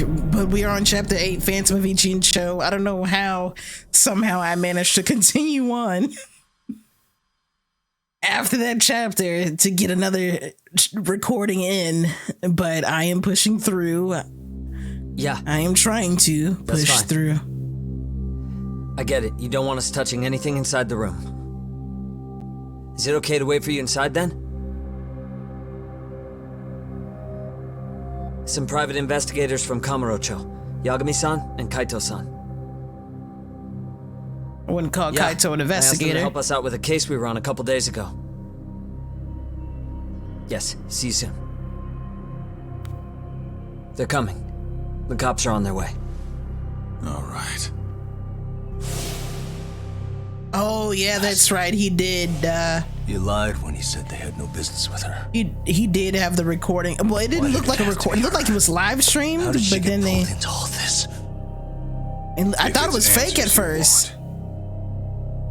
but we are on chapter 8, Phantom of Ijincho. I don't know how somehow I managed to continue on after that chapter to get another recording in, but I am pushing through. Yeah. I am trying to push through. I get it. You don't want us touching anything inside the room. Is it okay to wait for you inside then? Some private investigators from Kamurocho, Yagami-san and Kaito-san. I wouldn't call Kaito an investigator. I asked them to help us out with a case we were on a couple days ago. Yes, see you soon. They're coming. The cops are on their way. All right. Oh, yeah, that's right. He did. You lied when he said they had no business with her. He did have the recording. Well, it didn't look like a recording. It looked like it was live streamed, How did she but get then they. pulled into all this? And I thought it was fake at first.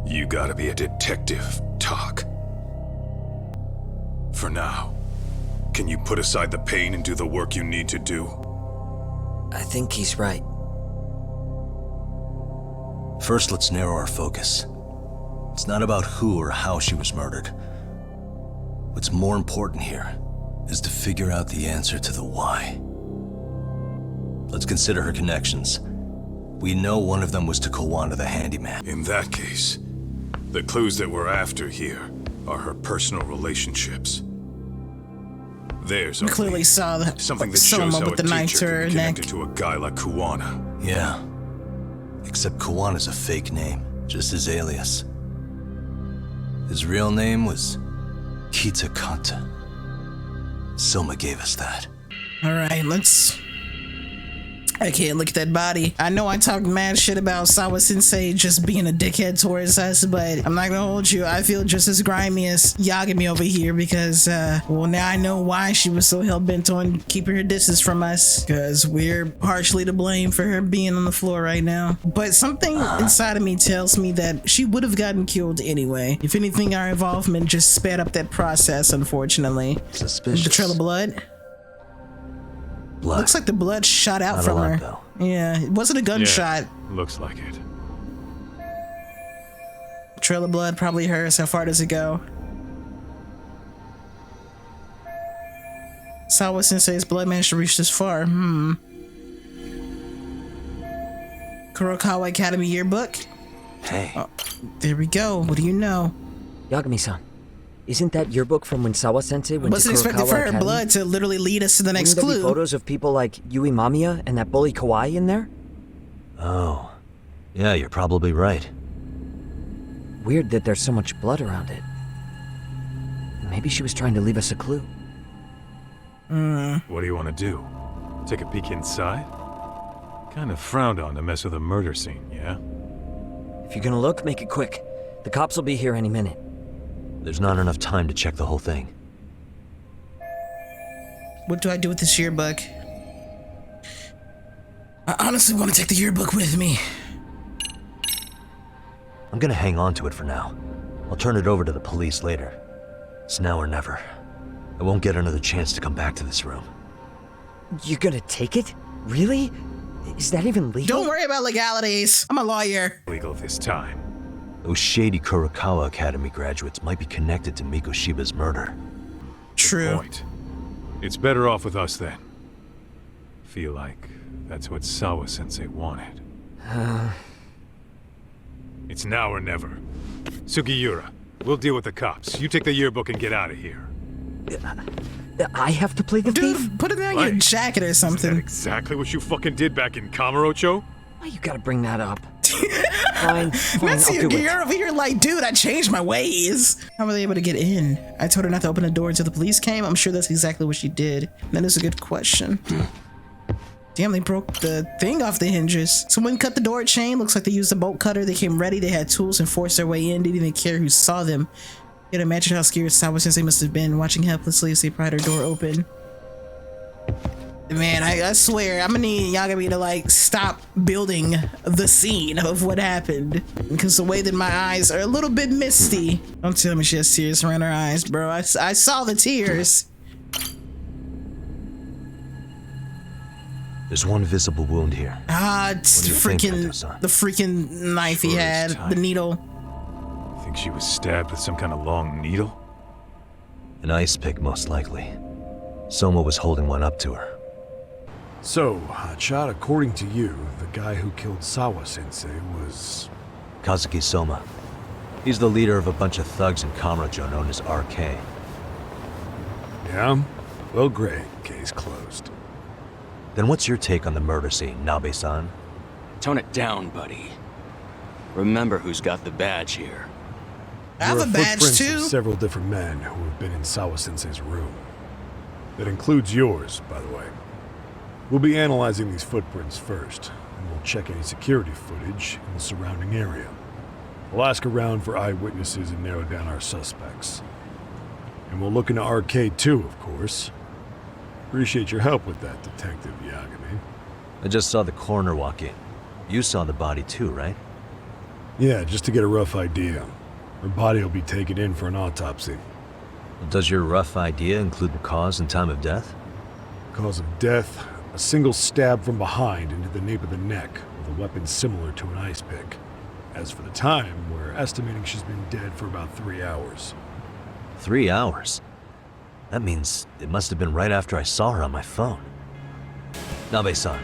You gotta be a detective, Talk. For now, can you put aside the pain and do the work you need to do? I think he's right. First, let's narrow our focus. It's not about who or how she was murdered. What's more important here is to figure out the answer to the why. Let's consider her connections. We know one of them was to Kuwana the handyman. In that case, the clues that we're after here are her personal relationships. There's We clearly saw that something that Soma shows how with the a knife teacher to her can be neck. connected to a guy like Kuwana. Yeah. Except Kuwana's a fake name, just his alias. His real name was Kitakata. Soma gave us that. All right, let's. I can't look at that body. I know I talked mad shit about Sawa-sensei just being a dickhead towards us, but I'm not gonna hold you. I feel just as grimy as Yagami over here because, well, now I know why she was so hell-bent on keeping her distance from us, because we're partially to blame for her being on the floor right now. But something inside of me tells me that she would have gotten killed anyway. If anything, our involvement just sped up that process, unfortunately. Suspicious. The trail of blood? Blood. Looks like the blood shot out Not from a lot, her. though. Yeah, it wasn't a gunshot. Looks like it. Trail of blood, probably hers. How far does it go? Sawa-sensei's blood managed to reach this far. Kurokawa Academy yearbook. Hey. Oh, there we go. What do you know? Yagami-san, isn't that yearbook from when Sawa-sensei went Wasn't to Kurokawa expected for her Academy? blood to literally lead us to the next Wouldn't there be clue. photos of people like Yui Mamiya and that bully Kawaii in there? Oh. Yeah, you're probably right. Weird that there's so much blood around it. Maybe she was trying to leave us a clue. What do you want to do? Take a peek inside? Kind of frowned on to mess with a murder scene, yeah? If you're gonna look, make it quick. The cops will be here any minute. There's not enough time to check the whole thing. What do I do with this yearbook? I honestly want to take the yearbook with me. I'm gonna hang on to it for now. I'll turn it over to the police later. It's now or never. I won't get another chance to come back to this room. You're gonna take it? Really? Is that even legal? Don't worry about legalities. I'm a lawyer. Legal this time. Those shady Kurokawa Academy graduates might be connected to Mikoshiba's murder. True. Point. It's better off with us then. Feel like that's what Sawa-sensei wanted. It's now or never. Sugiura, we'll deal with the cops. You take the yearbook and get out of here. I have to play the thief? Dude, put it on your Right. jacket or Isn't that something. exactly what you fucking did back in Kamurocho? Why you gotta bring that up? Fine, That's I'll do it. you're over here like, dude, I changed my ways. How were they able to get in? I told her not to open the door until the police came. I'm sure that's exactly what she did. That is a good question. Damn, they broke the thing off the hinges. Someone cut the door chain. Looks like they used a bolt cutter. They came ready. They had tools and forced their way in. Didn't even care who saw them. You can imagine how scared Sawa-sensei must have been watching helplessly as they pried her door open. Man, I swear, I'm gonna need Yagami to like stop building the scene of what happened, because the way that my eyes are a little bit misty. Don't tell me she has tears around her eyes, bro. I saw the tears. There's one visible wound here. Ah, it's the freaking knife he had, the needle. Think she was stabbed with some kind of long needle? An ice pick, most likely. Soma was holding one up to her. So, Hotshot, according to you, the guy who killed Sawa-sensei was... Kazuki Soma. He's the leader of a bunch of thugs in Kamurocho known as RK. Yeah? Well, great. Case closed. Then what's your take on the murder scene, Nabe-san? Tone it down, buddy. Remember who's got the badge here. I have a badge footprints too. of several different men who have been in Sawa-sensei's room. That includes yours, by the way. We'll be analyzing these footprints first, and we'll check any security footage in the surrounding area. We'll ask around for eyewitnesses and narrow down our suspects. And we'll look into RK too, of course. Appreciate your help with that, Detective Yagami. I just saw the coroner walk in. You saw the body too, right? Yeah, just to get a rough idea. Her body will be taken in for an autopsy. Does your rough idea include the cause and time of death? Cause of death, a single stab from behind into the nape of the neck with a weapon similar to an ice pick. As for the time, we're estimating she's been dead for about 3 hours. 3 hours? That means it must have been right after I saw her on my phone. Nabe-san,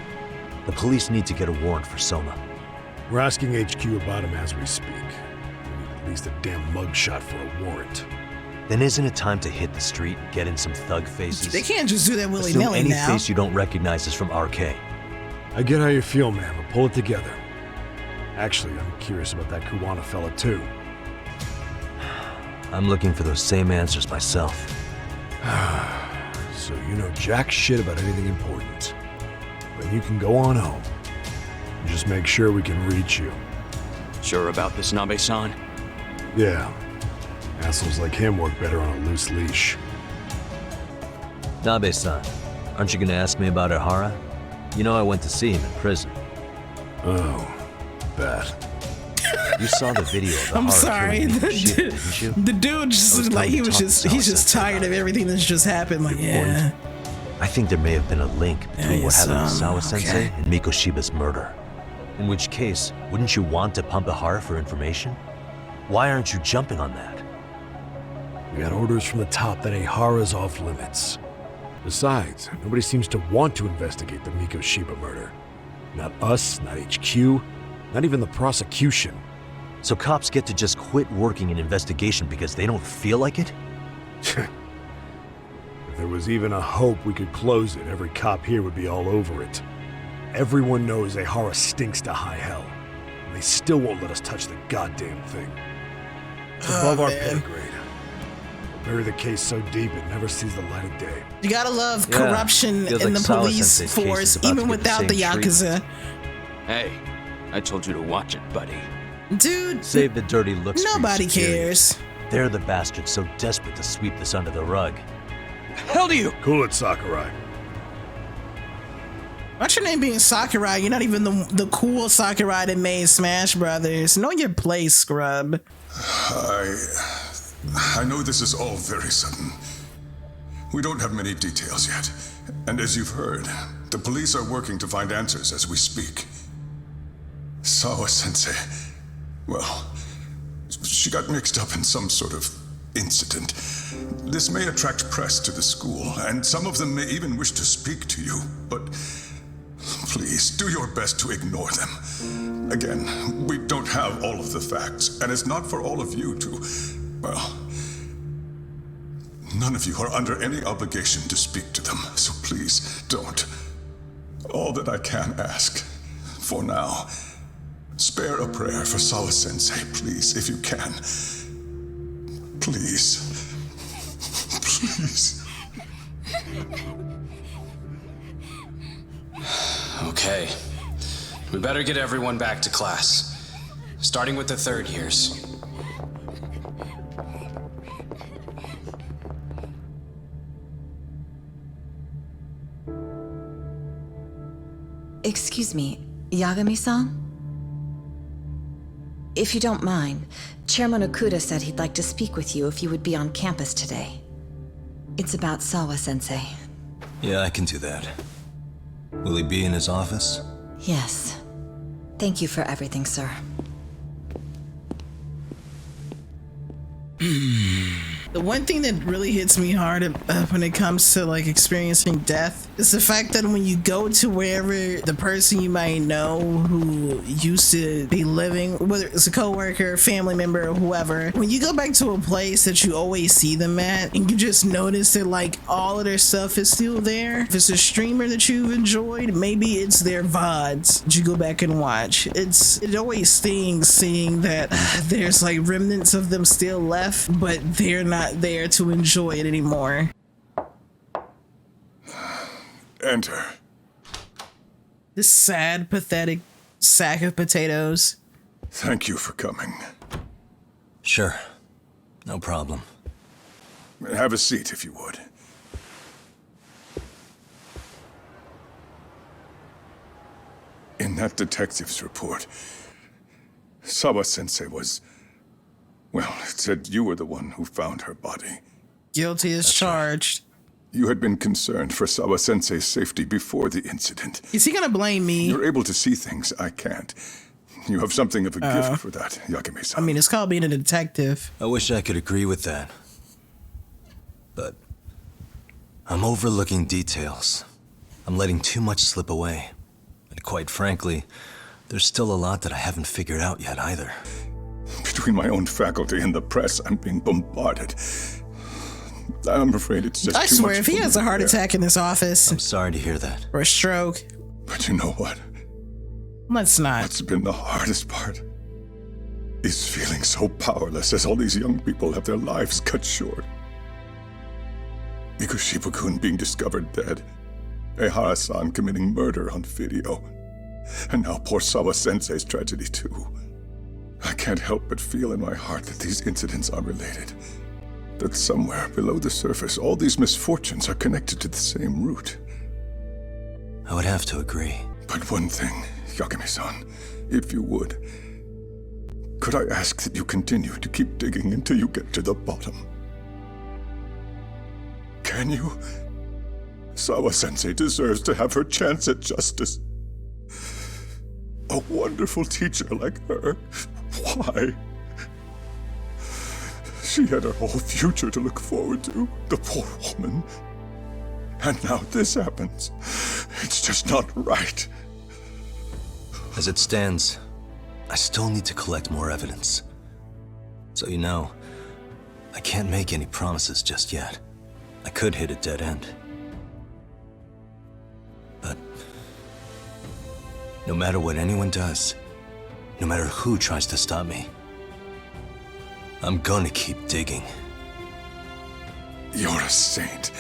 the police need to get a warrant for Soma. We're asking HQ about him as we speak. We need at least a damn mugshot for a warrant. Then isn't it time to hit the street, get in some thug faces? They can't just do that Assume willy-nilly any now. face you don't recognize is from RK. I get how you feel, man, but pull it together. Actually, I'm curious about that Kuwana fella too. I'm looking for those same answers myself. So you know jack shit about anything important. Then you can go on home. Just make sure we can reach you. Sure about this, Nabe-san? Yeah. Assholes like him work better on a loose leash. Nabe-san, aren't you gonna ask me about Ihara? You know I went to see him in prison. Oh, that. You saw the video of Ihara I'm sorry. killing Mikoshita, didn't you? The dude just was like coming to talk to he's just Sawa-sensei tired about of it. everything that's just happened. Like, yeah. I think there may have been a link between what happened with Sawa-sensei okay. and Mikoshiba's murder. In which case, wouldn't you want to pump Ihara for information? Why aren't you jumping on that? We got orders from the top that Ihara's off limits. Besides, nobody seems to want to investigate the Mikoshiba murder. Not us, not HQ, not even the prosecution. So cops get to just quit working an investigation because they don't feel like it? If there was even a hope we could close it, every cop here would be all over it. Everyone knows Ihara stinks to high hell. And they still won't let us touch the goddamn thing. It's above our pay grade. We'll bury the case so deep it never sees the light of day. You gotta love Yeah, corruption feels in like the police Sawa-sensei's case force, is about to even get the without the same Yakuza. Hey, I told you to watch it, buddy. Dude, Save the dirty looks for your nobody superiors. cares. They're the bastards so desperate to sweep this under the rug. Hell do you? Cool it, Sakurai. What's your name being Sakurai? You're not even the cool Sakurai that made Smash Brothers. Know your place, scrub. I know this is all very sudden. We don't have many details yet. And as you've heard, the police are working to find answers as we speak. Sawa-sensei, well, she got mixed up in some sort of incident. This may attract press to the school, and some of them may even wish to speak to you, but please do your best to ignore them. Again, we don't have all of the facts, and it's not for all of you to, well, none of you are under any obligation to speak to them, so please don't. All that I can ask, for now, spare a prayer for Sawa-sensei, please, if you can. Please. Please. Okay. We better get everyone back to class. Starting with the third years. Excuse me, Yagami-san? If you don't mind, Chairman Okuda said he'd like to speak with you if you would be on campus today. It's about Sawa-sensei. Yeah, I can do that. Will he be in his office? Yes. Thank you for everything, sir. The one thing that really hits me hard when it comes to like experiencing death is the fact that when you go to wherever the person you might know who used to be living, whether it's a coworker, family member, or whoever, when you go back to a place that you always see them at and you just notice that like all of their stuff is still there. If it's a streamer that you've enjoyed, maybe it's their VODs that you go back and watch. It always stings seeing that there's like remnants of them still left, but they're not there to enjoy it anymore. Enter. This sad, pathetic sack of potatoes. Thank you for coming. Sure. No problem. Have a seat if you would. In that detective's report, Sawa-sensei was... Well, it said you were the one who found her body. Guilty as charged. You had been concerned for Sawa-sensei's safety before the incident. Is he gonna blame me? You're able to see things I can't. You have something of a gift for that, Yagami-san. I mean, it's called being a detective. I wish I could agree with that. But I'm overlooking details. I'm letting too much slip away. And quite frankly, there's still a lot that I haven't figured out yet either. Between my own faculty and the press, I'm being bombarded. I'm afraid it's just I too swear, much if he for has me a heart to bear. attack in this office I'm sorry to hear that. or a stroke, But you know what? let's not. What's been the hardest part is feeling so powerless as all these young people have their lives cut short. Mikushima-kun being discovered dead, Ehara-san committing murder on video, and now poor Sawa-sensei's tragedy too. I can't help but feel in my heart that these incidents are related. That somewhere below the surface, all these misfortunes are connected to the same root. I would have to agree. But one thing, Yagami-san, if you would, could I ask that you continue to keep digging until you get to the bottom? Can you? Sawa-sensei deserves to have her chance at justice. A wonderful teacher like her. Why? She had her whole future to look forward to, the poor woman. And now this happens. It's just not right. As it stands, I still need to collect more evidence. So you know, I can't make any promises just yet. I could hit a dead end. But no matter what anyone does, no matter who tries to stop me, I'm gonna keep digging. You're a saint.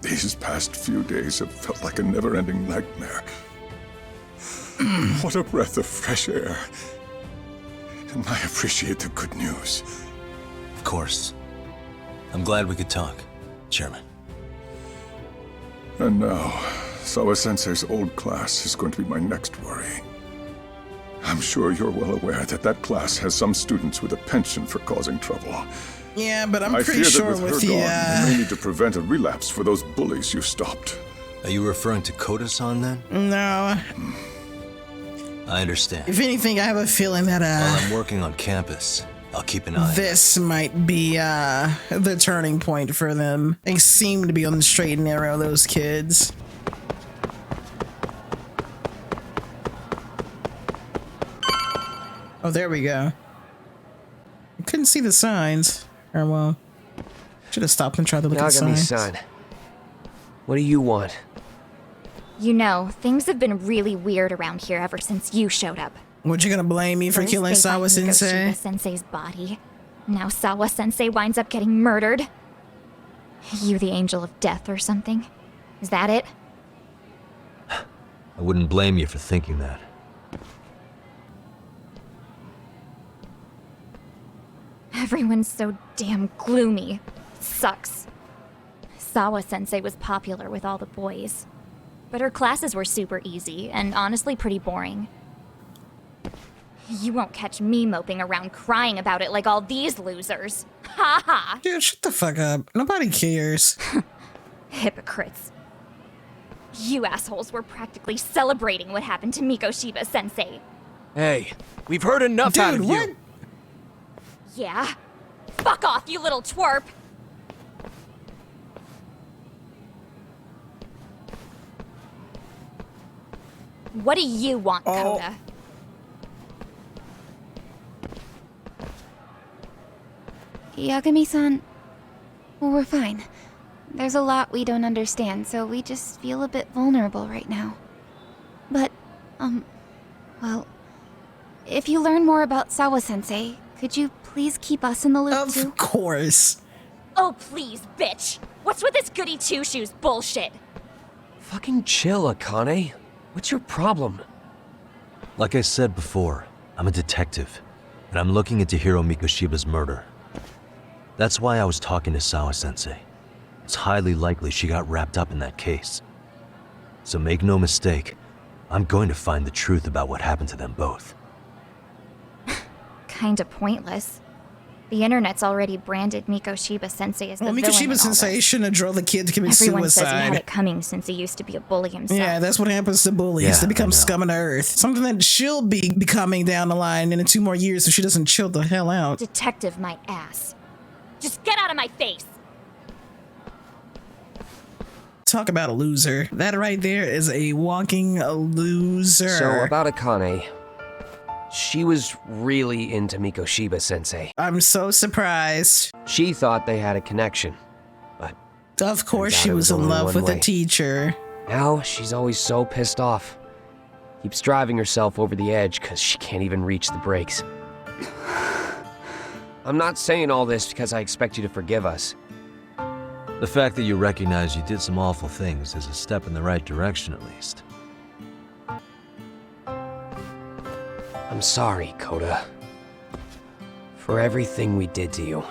These past few days have felt like a never-ending nightmare. What a breath of fresh air. And I appreciate the good news. Of course. I'm glad we could talk, Chairman. And now, Sawa-sensei's old class is going to be my next worry. I'm sure you're well aware that that class has some students with a penchant for causing trouble. Yeah, but I'm I pretty fear sure that with with her the gone, we may need to prevent a relapse for those bullies you stopped. Are you referring to Koda-san then? no. I understand. If anything, I have a feeling that While I'm working on campus, I'll keep an eye. this might be the turning point for them. They seem to be on the straight and narrow, those kids. Oh, there we go. I couldn't see the signs. Or, well, should have stopped and tried to look at the signs. Yagami-san, what do you want? You know, things have been really weird around here ever since you showed up. What, you gonna blame me for First, killing they find Sawa-sensei? Mikoshima-sensei's body. Now Sawa-sensei winds up getting murdered. You the angel of death or something? Is that it? I wouldn't blame you for thinking that. Everyone's so damn gloomy. Sucks. Sawa-sensei was popular with all the boys. But her classes were super easy, and honestly pretty boring. You won't catch me moping around crying about it like all these losers. Ha ha! Dude, shut the fuck up. Nobody cares. Hypocrites. You assholes were practically celebrating what happened to Mikoshiba-sensei. Hey, we've heard enough out of Dude, you. what? Yeah? Fuck off, you little twerp! What do you want, Koda? Yagami-san, well, we're fine. There's a lot we don't understand, so we just feel a bit vulnerable right now. But, well, if you learn more about Sawa-sensei, could you please keep us in the loop too? Of course. Oh, please, bitch! What's with this goody two-shoes bullshit? Fucking chill, Akane. What's your problem? Like I said before, I'm a detective, and I'm looking into Hiro Mikoshiba's murder. That's why I was talking to Sawa-sensei. It's highly likely she got wrapped up in that case. So make no mistake, I'm going to find the truth about what happened to them both. Kinda pointless. The internet's already branded Mikoshiba-sensei as the villain in all Mikoshiba-sensei this. shouldn't have drove the kid to commit Everyone says he had suicide. it coming since he used to be a bully himself. Yeah, that's what happens to bullies. Yeah, They become I know. scum of the earth. Something that she'll be becoming down the line in 2 more years if she doesn't chill the hell out. Detective my ass. Just get out of my face! Talk about a loser. That right there is a walking loser. So, about Akane. She was really into Mikoshiba-sensei. I'm so surprised. She thought they had a connection, but Of course turns out she it was in only love one with the way. teacher. Now she's always so pissed off. Keeps driving herself over the edge because she can't even reach the brakes. I'm not saying all this because I expect you to forgive us. The fact that you recognize you did some awful things is a step in the right direction, at least. I'm sorry, Koda. For everything we did to you.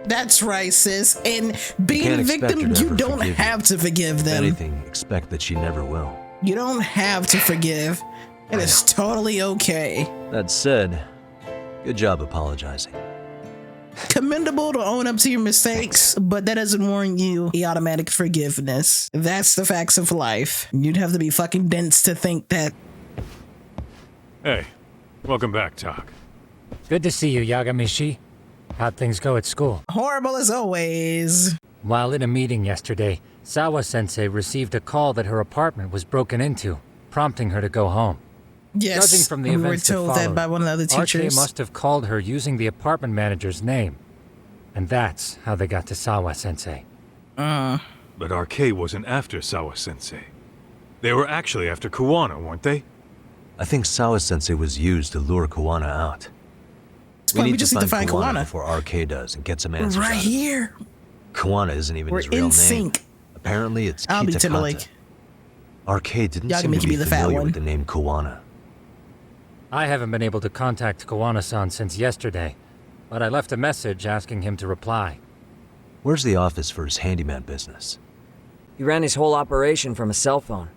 That's right, sis. And being Can't a expect victim, her to you ever don't forgive you. have to forgive If them. anything, expect that she never will. You don't have to forgive. It is totally okay. That said, good job apologizing. Commendable to own up to your mistakes, but that doesn't warrant you the automatic forgiveness. That's the facts of life. You'd have to be fucking dense to think that. Hey, welcome back, Tak. Good to see you, Yagami-shi. How'd things go at school? Horrible as always. While in a meeting yesterday, Sawa-sensei received a call that her apartment was broken into, prompting her to go home. Yes, Judging from the we were events that told that followed, by one of the other teachers. RK must have called her using the apartment manager's name. And that's how they got to Sawa-sensei. But RK wasn't after Sawa-sensei. They were actually after Kuwana, weren't they? I think Sawa-sensei was used to lure Kuwana out. We just need to find Kuwana before RK does and get some answers right out of him. here. Kuwana isn't even We're his real in name. sync. Apparently, it's I'll be Kitakata. Timberlake. RK didn't Yagami seem to can be be the fat familiar one. with the name Kuwana. I haven't been able to contact Kuwana-san since yesterday, but I left a message asking him to reply. Where's the office for his handyman business? He ran his whole operation from a cell phone.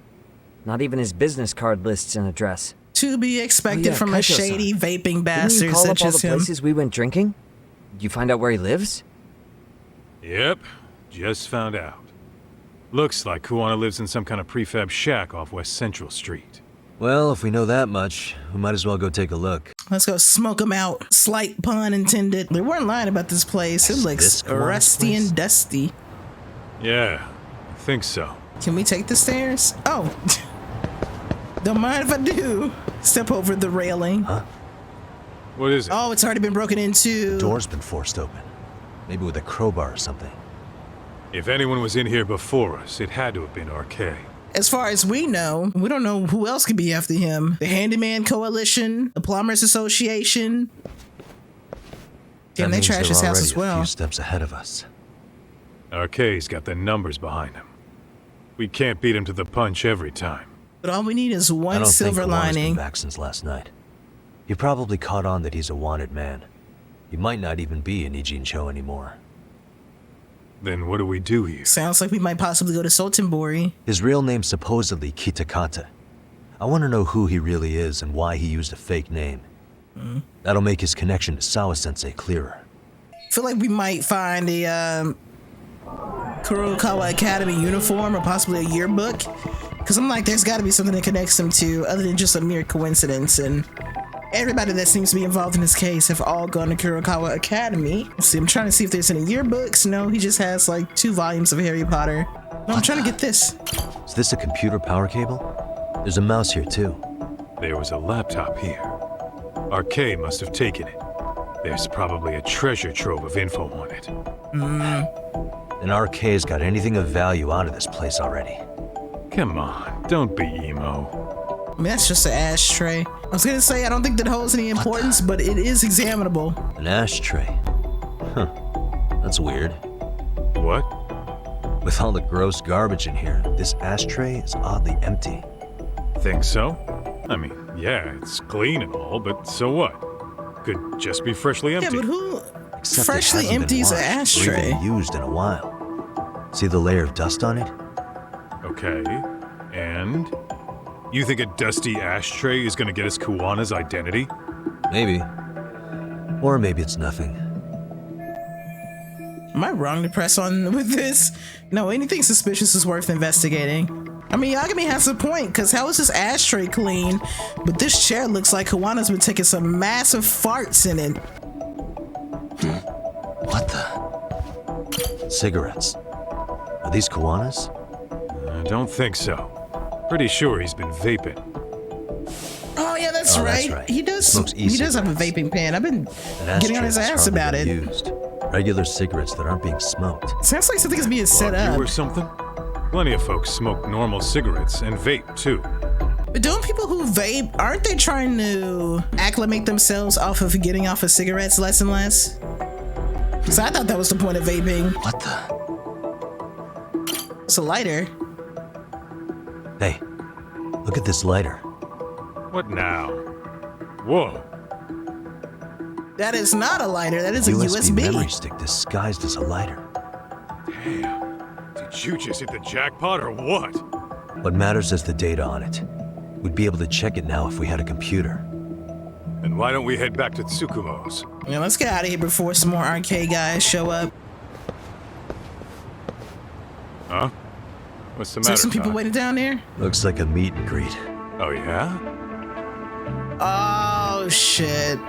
Not even his business card lists an address. To be expected yeah, from a Kaito-san. shady vaping Didn't you bastard call such up all as the him. places we went drinking? Did you find out where he lives? Yep, just found out. Looks like Kuwana lives in some kind of prefab shack off West Central Street. Well, if we know that much, we might as well go take a look. Let's go smoke them out. Slight pun intended. They weren't lying about this place. It Is looks this Kuwana's rusty place? and dusty. Yeah, I think so. Can we take the stairs? Oh. Don't mind if I do. Step over the railing. Huh? What is it? Oh, it's already been broken into. Door's been forced open. Maybe with a crowbar or something. If anyone was in here before us, it had to have been RK. As far as we know, we don't know who else could be after him. The Handyman Coalition, the Plumbers Association. That And they means trash they're his house already as well. a few steps ahead of us. RK's got the numbers behind him. We can't beat him to the punch every time. But all we need is I one don't silver think Kuwana's been lining. back since last night. He probably caught on that he's a wanted man. He might not even be in Ijincho anymore. Then what do we do here? Sounds like we might possibly go to Sotenbori. His real name's supposedly Kitakata. I want to know who he really is and why he used a fake name. That'll make his connection to Sawa-sensei clearer. I feel like we might find a Kurokawa Academy uniform or possibly a yearbook. Because I'm like, there's got to be something that connects them to other than just a mere coincidence. And everybody that seems to be involved in this case have all gone to Kurokawa Academy. Let's see, I'm trying to see if there's any yearbooks. No, he just has like 2 volumes of Harry Potter. No, I'm trying to get this. Is this a computer power cable? There's a mouse here too. There was a laptop here. RK must have taken it. There's probably a treasure trove of info on it. And RK's got anything of value out of this place already. Come on, don't be emo. I mean, that's just an ashtray. I was gonna say, I don't think that holds any importance, but it is examinable. An ashtray? Huh. That's weird. What? With all the gross garbage in here, this ashtray is oddly empty. Think so? I mean, yeah, it's clean and all, but so what? Could just be freshly empty. Yeah, but who Except freshly empties an ashtray? Or even used in a while. See the layer of dust on it? Okay, and? You think a dusty ashtray is gonna get us Kuwana's identity? Maybe. Or maybe it's nothing. Am I wrong to press on with this? No, anything suspicious is worth investigating. I mean, Yagami has a point, because how is this ashtray clean? But this chair looks like Kuwana's been taking some massive farts in it. What the? Cigarettes. Are these Kuwana's? I don't think so. Pretty sure he's been vaping. Oh yeah, that's right. He does have a vaping pen. I've been getting on his ass about it. Used. Regular cigarettes that aren't being smoked. Sounds like something's being set up. Or something? Plenty of folks smoke normal cigarettes and vape too. But don't people who vape, aren't they trying to acclimate themselves off of getting off of cigarettes less and less? Because I thought that was the point of vaping. What the? It's a lighter. Hey, look at this lighter. What now? Whoa. That is not a lighter, that is a USB memory stick disguised as a lighter. Damn. Did you just hit the jackpot or what? What matters is the data on it. We'd be able to check it now if we had a computer. And why don't we head back to Tsukumo's? Yeah, let's get out of here before some more arcade guys show up. Huh? What's the Is matter? there some people waiting down there? Looks like a meet and greet. Oh yeah? Oh shit.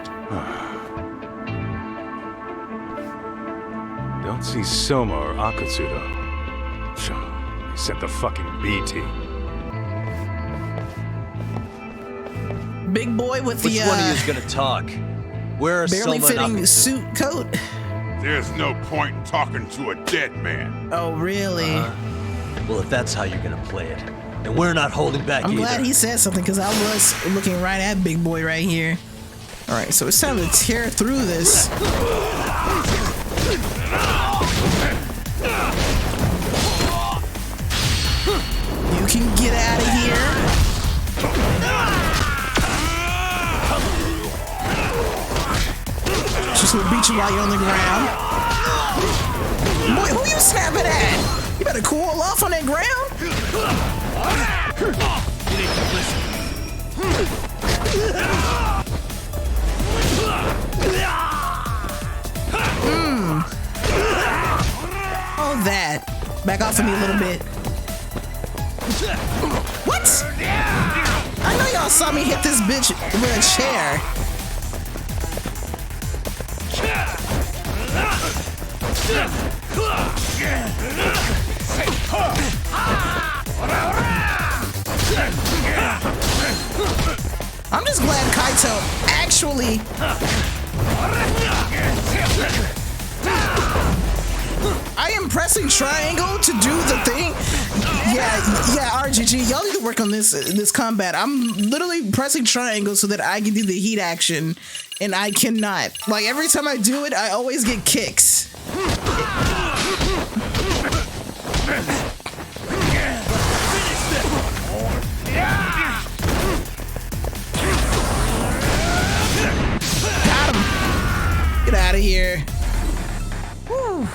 Don't see Soma or Akatsu though. They sent the fucking B team. Big boy with Which the one of you is gonna talk? Where are barely Soma and fitting Akatsu? suit coat. There's no point in talking to a dead man. Oh really? Well, if that's how you're gonna play it, then we're not holding back I'm either. glad he said something because I was looking right at Big Boy right here. All right, so it's time to tear through this. You can get out of here. Just gonna beat you while you're on the ground. Boy, who you snapping at? You better cool off on that ground. Oh, that. Back off of me a little bit. What? I know y'all saw me hit this bitch with a chair. I'm just glad Kaito actually... I am pressing triangle to do the thing. Yeah, RGG, y'all need to work on this combat. I'm literally pressing triangle so that I can do the heat action, and I cannot. Like, every time I do it, I always get kicks. Got him. Get out of here. Whew.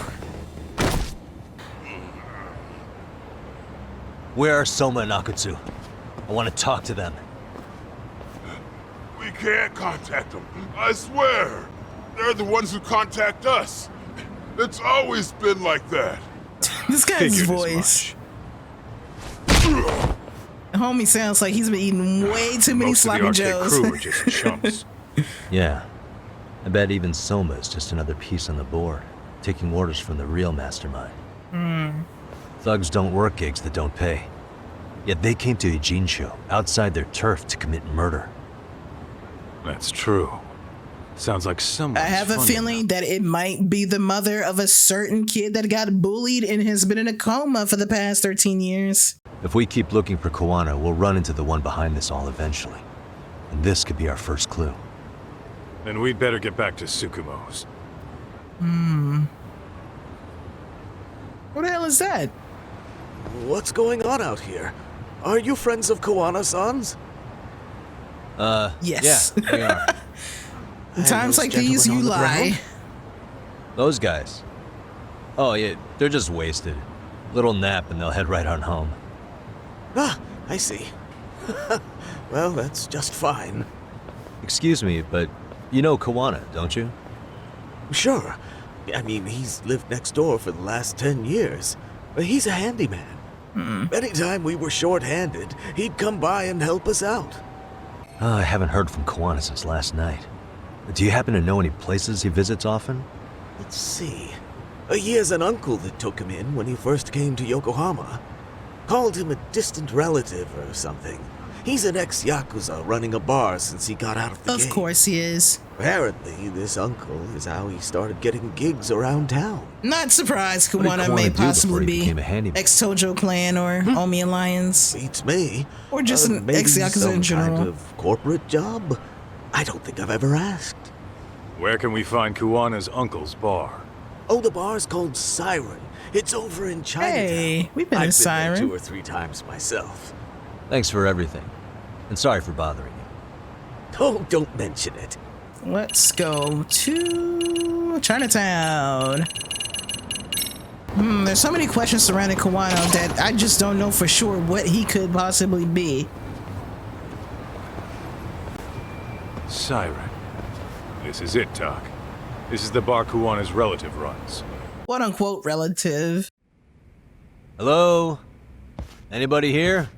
Where are Soma and Akatsu? I want to talk to them. We can't contact them. I swear. They're the ones who contact us. It's always been like that. This guy's voice. The homie sounds like he's been eating way too many sloppy joes. Crew are just chumps. Yeah. I bet even Soma is just another piece on the board, taking orders from the real mastermind. Thugs don't work gigs that don't pay. Yet they came to Ijincho, outside their turf, to commit murder. That's true. Sounds like someone. I have a feeling that it might be the mother of a certain kid that got bullied and has been in a coma for the past 13 years. If we keep looking for Kuwana, we'll run into the one behind this all eventually. And this could be our first clue. Then we'd better get back to Tsukumo's. What the hell is that? What's going on out here? Are you friends of Kuwana-san's? Yes. Yeah, we are. In times like these, you lie. Those guys. Oh, yeah, they're just wasted. Little nap and they'll head right on home. Ah, I see. Well, that's just fine. Excuse me, but you know Kuwana, don't you? Sure. I mean, he's lived next door for the last 10 years. He's a handyman. Anytime we were short-handed, he'd come by and help us out. I haven't heard from Kuwana since last night. Do you happen to know any places he visits often? Let's see. He has an uncle that took him in when he first came to Yokohama. Called him a distant relative or something. He's an ex-Yakuza running a bar since he got out of the game. Of course he is. Apparently, this uncle is how he started getting gigs around town. Not surprised What did Kuwana Kuwana may do before possibly he be became a handyman? ex-Tojo clan or Omi Alliance. Beats me. Or just an maybe ex-Yakuza some in general. kind of corporate job? I don't think I've ever asked. Where can we find Kuwana's uncle's bar? Oh, the bar's called Siren. It's over in Chinatown. Hey, we've been I've in Siren. Been there 2 or 3 times myself. Thanks for everything. And sorry for bothering you. Oh, don't mention it. Let's go to Chinatown. There's so many questions surrounding Kuwana that I just don't know for sure what he could possibly be. Siren. This is it, Doc. This is the bar Kuwana's relative runs. Quote unquote relative. Hello? Anybody here?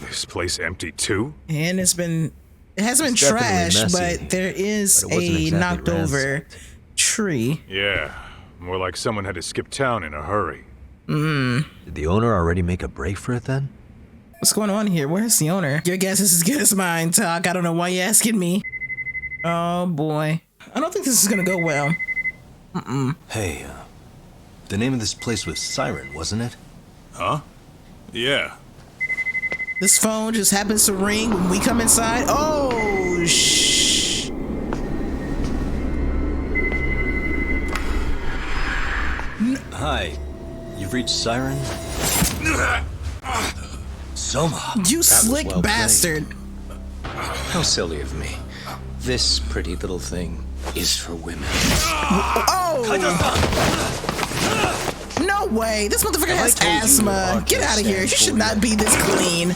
This place empty too? And it hasn't been It's definitely trashed, messy, but there is but it wasn't a exactly knocked over rancid. tree. Yeah, more like someone had to skip town in a hurry. Did the owner already make a break for it then? What's going on here? Where's the owner? Your guess is as good as mine, Talk. I don't know why you're asking me. Oh boy. I don't think this is gonna go well. Hey, the name of this place was Siren, wasn't it? Huh? Yeah. This phone just happens to ring when we come inside. Oh, shh. Hi, you've reached Siren? Soma. You slick well bastard. How silly of me. This pretty little thing is for women. Oh! No way. This motherfucker has asthma. Get out of here. You should not be this clean.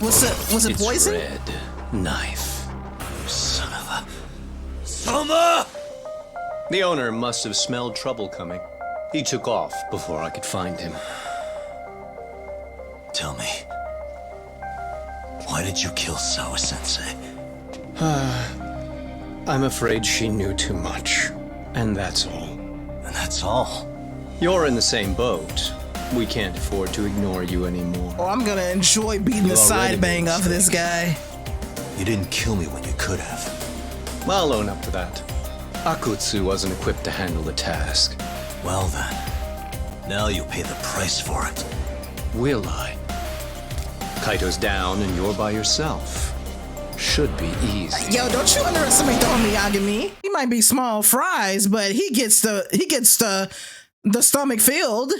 Was it poison? Red knife. Son of a... Soma! The owner must have smelled trouble coming. He took off before I could find him. Tell me, why did you kill Sawa-sensei? I'm afraid she knew too much. And that's all. And that's all? You're in the same boat. We can't afford to ignore you anymore. Oh, I'm gonna enjoy beating the side bang off of this guy. You didn't kill me when you could have. I'll own up to that. Akutsu wasn't equipped to handle the task. Well then, now you'll pay the price for it. Will I? Kaito's down and you're by yourself. Should be easy. Yo, don't you underestimate the homie Yagami. He might be small fries, but he gets the stomach filled.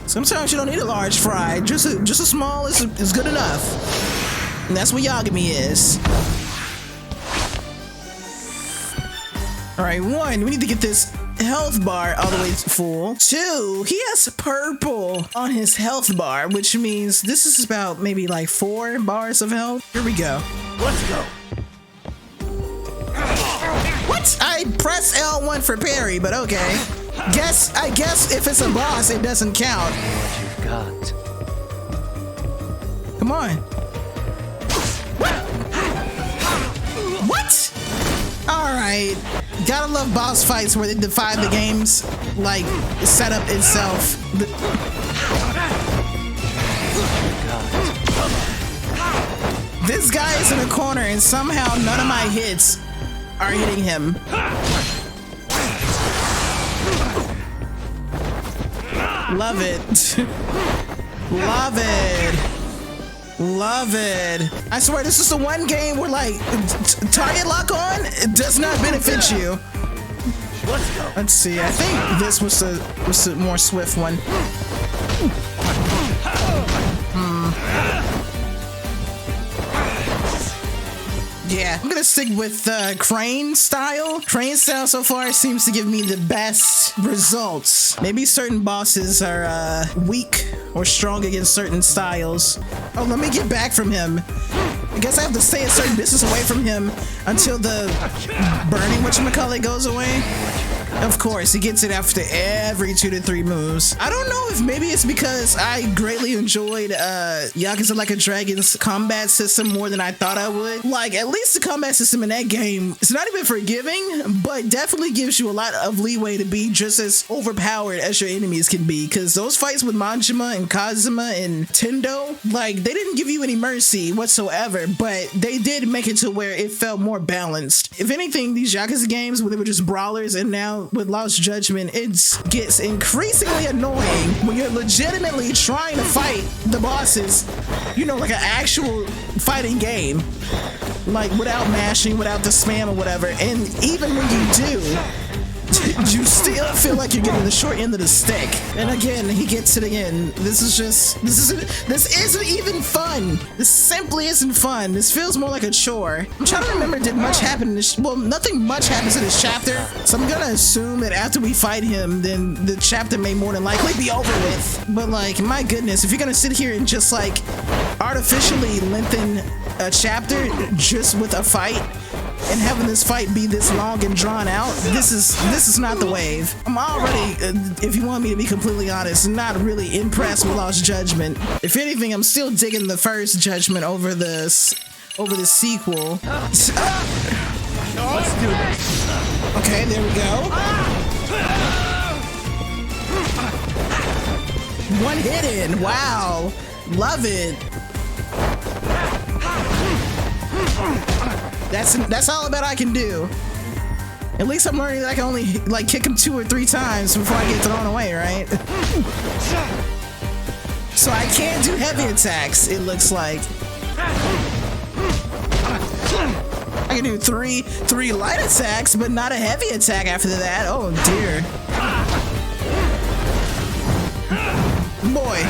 Sometimes you don't need a large fry. Just a small is good enough. And that's what Yagami is. All right, one, we need to get this health bar all the way full. 2, he has purple on his health bar, which means this is about maybe like 4 bars of health. Here we go. Let's go. What? I press L1 for parry, but okay. I guess if it's a boss, it doesn't count. What you've got. Come on. What? All right. Gotta love boss fights where they defy the game's like setup itself. This guy is in a corner and somehow none of my hits are hitting him. Love it. Love it. Love it. I swear this is the one game where like target lock on does not benefit you. Let's see. I think this was the more swift one. Yeah, I'm gonna stick with Crane style. Crane style so far seems to give me the best results. Maybe certain bosses are weak or strong against certain styles. Oh, let me get back from him. I guess I have to stay a certain distance away from him until the burning whatchamacallit goes away. Of course, he gets it after every 2 to 3 moves. I don't know if maybe it's because I greatly enjoyed Yakuza Like a Dragon's combat system more than I thought I would. Like, at least the combat system in that game, it's not even forgiving, but definitely gives you a lot of leeway to be just as overpowered as your enemies can be. Because those fights with Majima and Kazuma and Tendo, like, they didn't give you any mercy whatsoever, but they did make it to where it felt more balanced. If anything, these Yakuza games, where they were just brawlers, and now with Lost Judgment, it gets increasingly annoying when you're legitimately trying to fight the bosses, you know, like an actual fighting game, like without mashing, without the spam or whatever. And even when you do, you still feel like you're getting the short end of the stick. And again, he gets it again. This isn't even fun. This simply isn't fun. This feels more like a chore. I'm trying to remember, did much happen in this? Well, nothing much happens in this chapter. So I'm gonna assume that after we fight him, then the chapter may more than likely be over with. But like, my goodness, if you're gonna sit here and just like artificially lengthen a chapter just with a fight, and having this fight be this long and drawn out, this is not the wave. I'm already, if you want me to be completely honest, not really impressed with Lost Judgment. If anything, I'm still digging the first Judgment over the sequel. Let's do it. Okay, there we go. One hit in. Wow. Love it. That's all about I can do. At least I'm learning that I can only like kick him 2 or 3 times before I get thrown away, right? So I can't do heavy attacks, it looks like. I can do three light attacks, but not a heavy attack after that. Oh dear. Boy.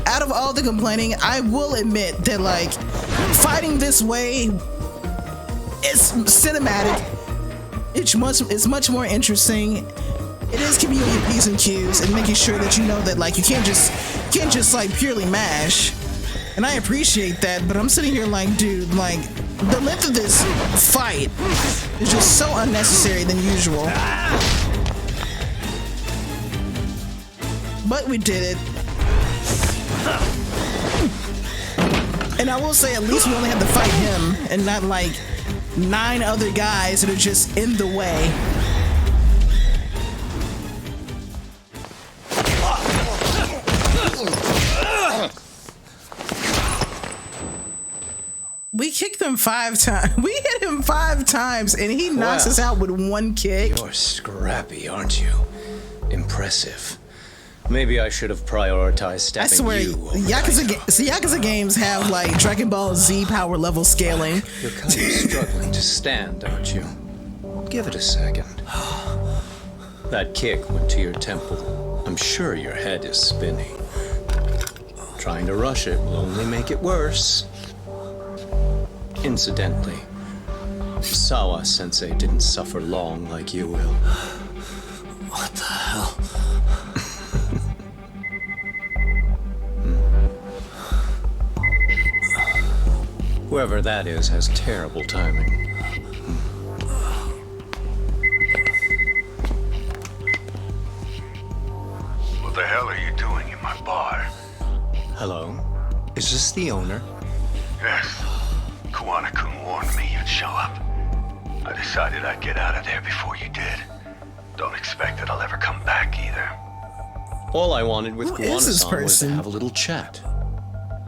Out of all the complaining, I will admit that like fighting this way is cinematic. It's much more interesting. It is giving you your P's and Q's and making sure that you know that like you can't just like purely mash. And I appreciate that, but I'm sitting here like, dude, like the length of this fight is just so unnecessary than usual. But we did it. And I will say, at least we only had to fight him and not like 9 other guys that are just in the way. We kicked him 5 times. We hit him 5 times and he knocks us out with 1 kick. You're scrappy, aren't you? Impressive. Maybe I should have prioritized stepping I swear, Yakuza games have like Dragon Ball Z power level scaling. You're kind of struggling to stand, aren't you? Give it a second. That kick went to your temple. I'm sure your head is spinning. Trying to rush it will only make it worse. Incidentally, Sawa-sensei didn't suffer long like you will. What the hell? Whoever that is has terrible timing. What the hell are you doing in my bar? Hello? Is this the owner? Yes. Kuwana-kun warned me you'd show up. I decided I'd get out of there before you did. Don't expect that I'll ever come back either. All I wanted with Who is this Kuwana-san was to person? have a little chat.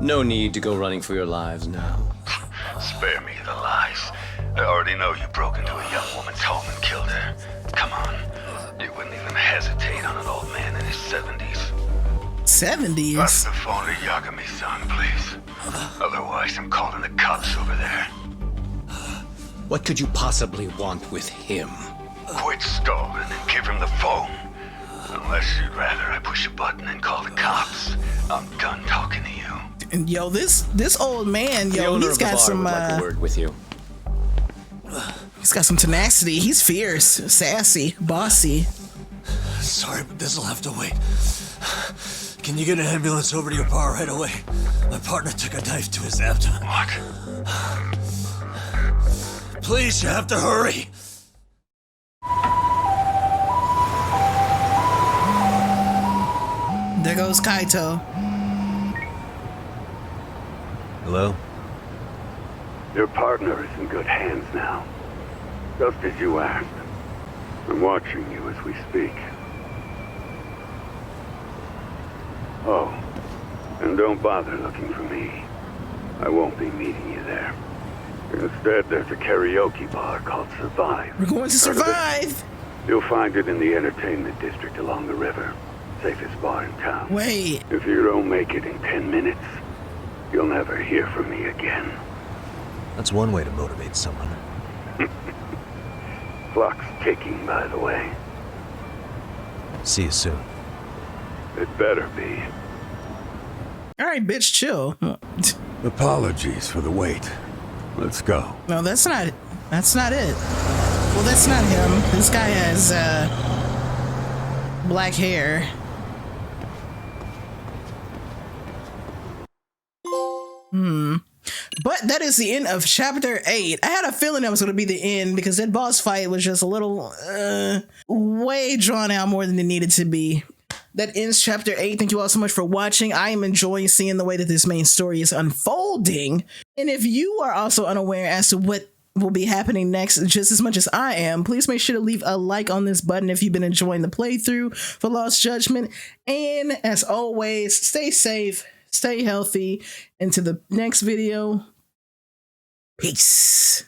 No need to go running for your lives now. Spare me the lies. I already know you broke into a young woman's home and killed her. Come on. You wouldn't even hesitate on an old man in his 70s. 70s? Bust the phone to Yagami-san, please. Otherwise, I'm calling the cops over there. What could you possibly want with him? Quit stalling and give him the phone. Unless you'd rather I push a button and call the cops. I'm done talking to you. And yo, this old man, The yo, owner he's of the got bar some would like a word with you. he's got some tenacity. He's fierce, sassy, bossy. Sorry, but this'll have to wait. Can you get an ambulance over to your bar right away? My partner took a knife to his abdomen. What? Please, you have to hurry. There goes Kaito. Hello? Your partner is in good hands now. Just as you asked. I'm watching you as we speak. Oh, and don't bother looking for me. I won't be meeting you there. Instead, there's a karaoke bar called Survive. We're going to Heard of it? survive. You'll find it in the entertainment district along the river. Safest bar in town. Wait. If you don't make it in 10 minutes, you'll never hear from me again. That's one way to motivate someone. Clock's ticking, by the way. See you soon. It better be. All right, bitch, chill. Apologies for the wait. Let's go. No, that's not it. That's not it. Well, that's not him. This guy has black hair. But that is the end of chapter 8. I had a feeling that was going to be the end because that boss fight was just a little way drawn out more than it needed to be. That ends chapter 8. Thank you all so much for watching. I am enjoying seeing the way that this main story is unfolding. And if you are also unaware as to what will be happening next just as much as I am, please make sure to leave a like on this button if you've been enjoying the playthrough for Lost Judgment. And as always, stay safe, stay healthy. Until the next video, peace.